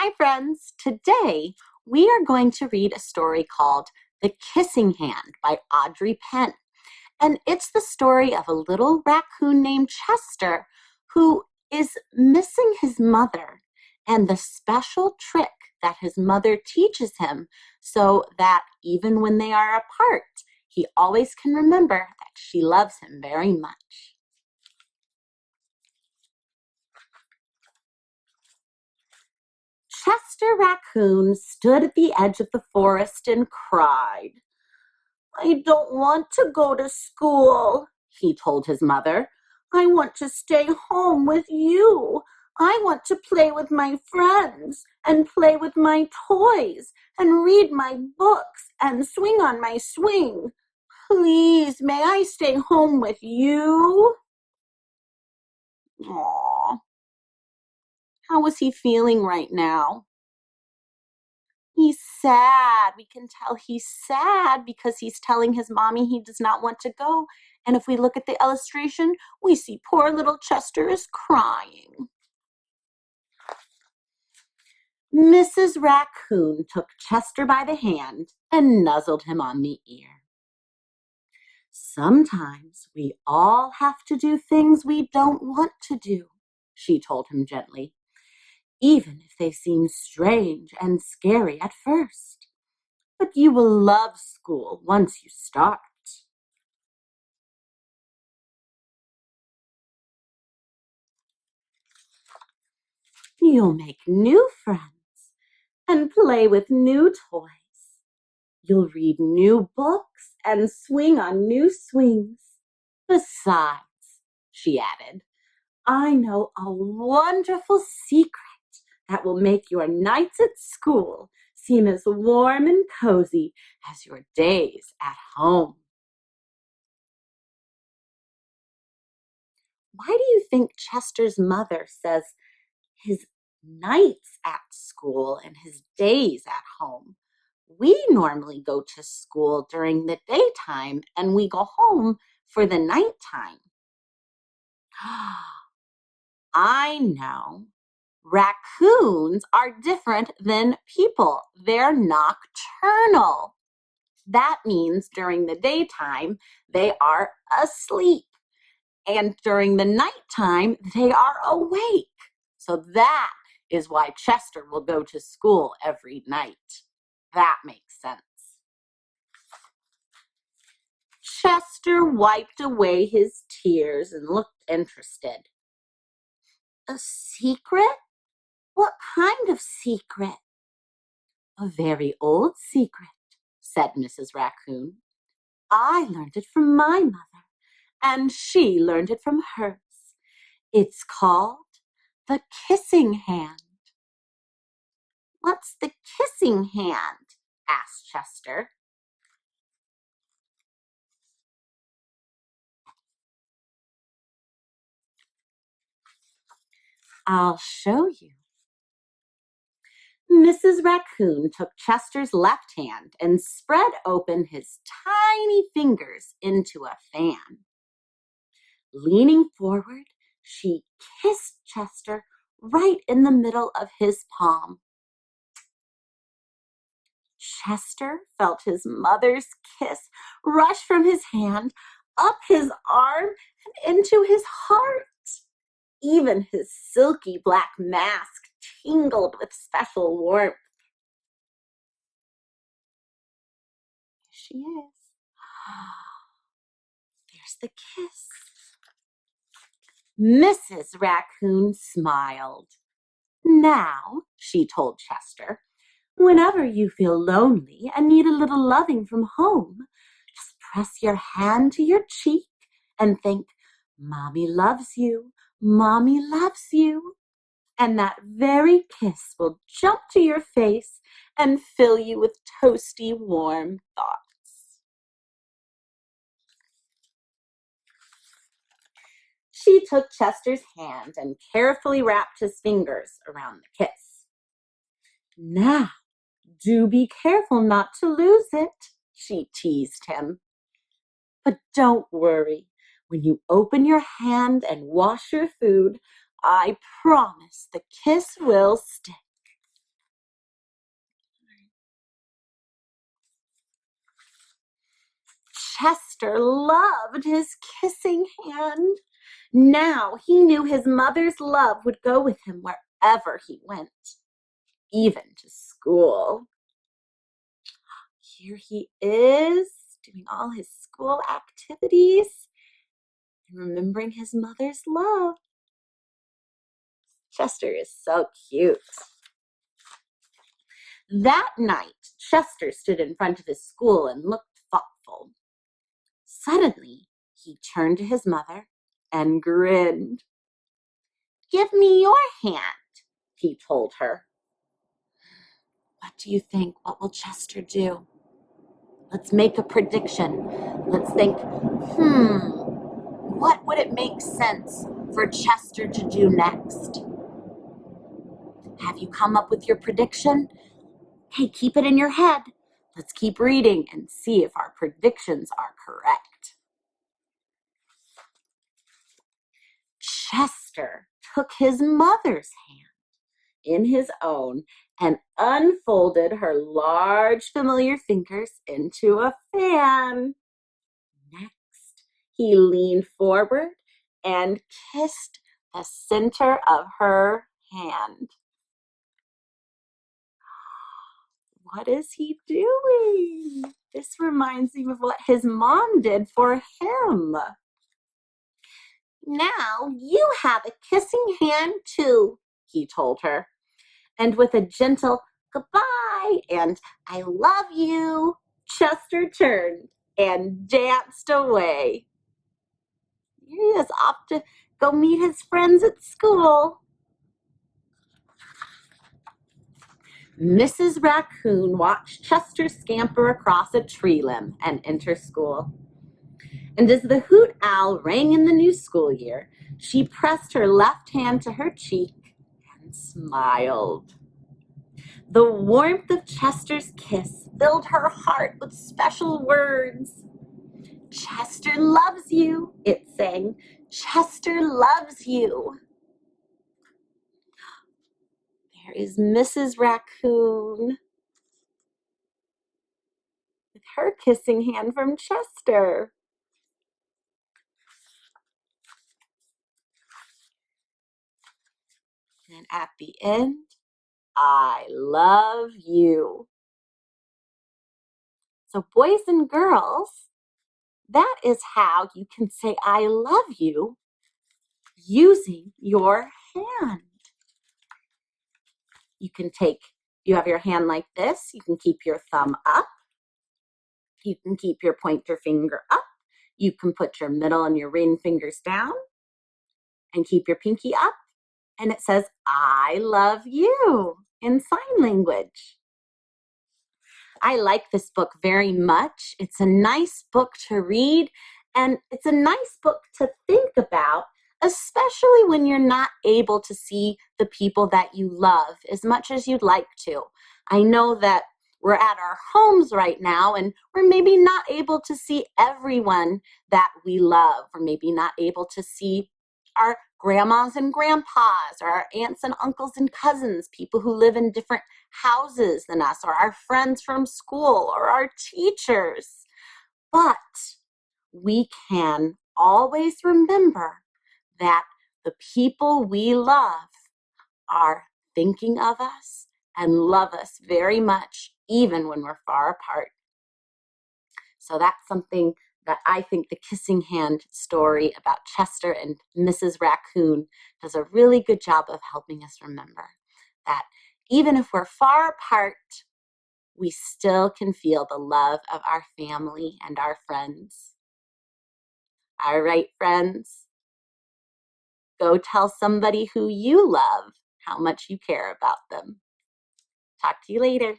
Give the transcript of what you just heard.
Hi, friends. Today we are going to read a story called The Kissing Hand by Audrey Penn. And it's the story of a little raccoon named Chester who is missing his mother and the special trick that his mother teaches him so that even when they are apart, he always can remember that she loves him very much. Chester Raccoon stood at the edge of the forest and cried. "I don't want to go to school," he told his mother. "I want to stay home with you. I want to play with my friends and play with my toys and read my books and swing on my swing. Please, may I stay home with you?" Aw, how was he feeling right now? He's sad. We can tell he's sad because he's telling his mommy he does not want to go. And if we look at the illustration, we see poor little Chester is crying. Mrs. Raccoon took Chester by the hand and nuzzled him on the ear. "Sometimes we all have to do things we don't want to do," she told him gently, "even if they seem strange and scary at first. But you will love school once you start." You'll make new friends and play with new toys. You'll read new books and swing on new swings. Besides, she added, "I know a wonderful secret that will make your nights at school seem as warm and cozy as your days at home." Why do you think Chester's mother says his nights at school and his days at home? We normally go to school during the daytime and we go home for the nighttime. I know. Raccoons are different than people. They're nocturnal. That means during the daytime, they are asleep. And during the nighttime, they are awake. So that is why Chester will go to school every night. That makes sense. Chester wiped away his tears and looked interested. "A secret? What kind of secret?" "A very old secret," said Mrs. Raccoon. "I learned it from my mother, and she learned it from hers. It's called the kissing hand." "What's the kissing hand?" asked Chester. "I'll show you." Mrs. Raccoon took Chester's left hand and spread open his tiny fingers into a fan. Leaning forward, she kissed Chester right in the middle of his palm. Chester felt his mother's kiss rush from his hand, up his arm, and into his heart. Even his silky black mask tingled with special warmth. Here she is. There's the kiss. Mrs. Raccoon smiled. "Now," she told Chester, "whenever you feel lonely and need a little loving from home, just press your hand to your cheek and think, 'Mommy loves you, Mommy loves you.' And that very kiss will jump to your face and fill you with toasty, warm thoughts." She took Chester's hand and carefully wrapped his fingers around the kiss. "Now, do be careful not to lose it," she teased him. "But don't worry. When you open your hand and wash your food, I promise the kiss will stick." Chester loved his kissing hand. Now he knew his mother's love would go with him wherever he went, even to school. Here he is, doing all his school activities and remembering his mother's love. Chester is so cute. That night, Chester stood in front of his school and looked thoughtful. Suddenly, he turned to his mother and grinned. "Give me your hand," he told her. What do you think? What will Chester do? Let's make a prediction. Let's think, what would it make sense for Chester to do next? Have you come up with your prediction? Hey, keep it in your head. Let's keep reading and see if our predictions are correct. Chester took his mother's hand in his own and unfolded her large familiar fingers into a fan. Next, he leaned forward and kissed the center of her hand. What is he doing? This reminds me of what his mom did for him. Now you have a kissing hand too, he told her. And with a gentle goodbye and I love you, Chester turned and danced away. Here he is off to go meet his friends at school. Mrs. Raccoon watched Chester scamper across a tree limb and enter school. And as the hoot owl rang in the new school year, she pressed her left hand to her cheek and smiled. The warmth of Chester's kiss filled her heart with special words. "Chester loves you," it sang. "Chester loves you." There is Mrs. Raccoon with her kissing hand from Chester. And at the end, I love you. So boys and girls, that is how you can say I love you using your hand. You have your hand like this. You can keep your thumb up. You can keep your pointer finger up. You can put your middle and your ring fingers down and keep your pinky up. And it says, I love you in sign language. I like this book very much. It's a nice book to read, and it's a nice book to think about, especially when you're not able to see the people that you love as much as you'd like to. I know that we're at our homes right now, and we're maybe not able to see everyone that we love, or maybe not able to see our grandmas and grandpas, or our aunts and uncles and cousins, people who live in different houses than us, or our friends from school, or our teachers. But we can always remember that the people we love are thinking of us and love us very much, even when we're far apart. So that's something that I think the kissing hand story about Chester and Mrs. Raccoon does a really good job of helping us remember that even if we're far apart, we still can feel the love of our family and our friends. All right, friends, go tell somebody who you love how much you care about them. Talk to you later.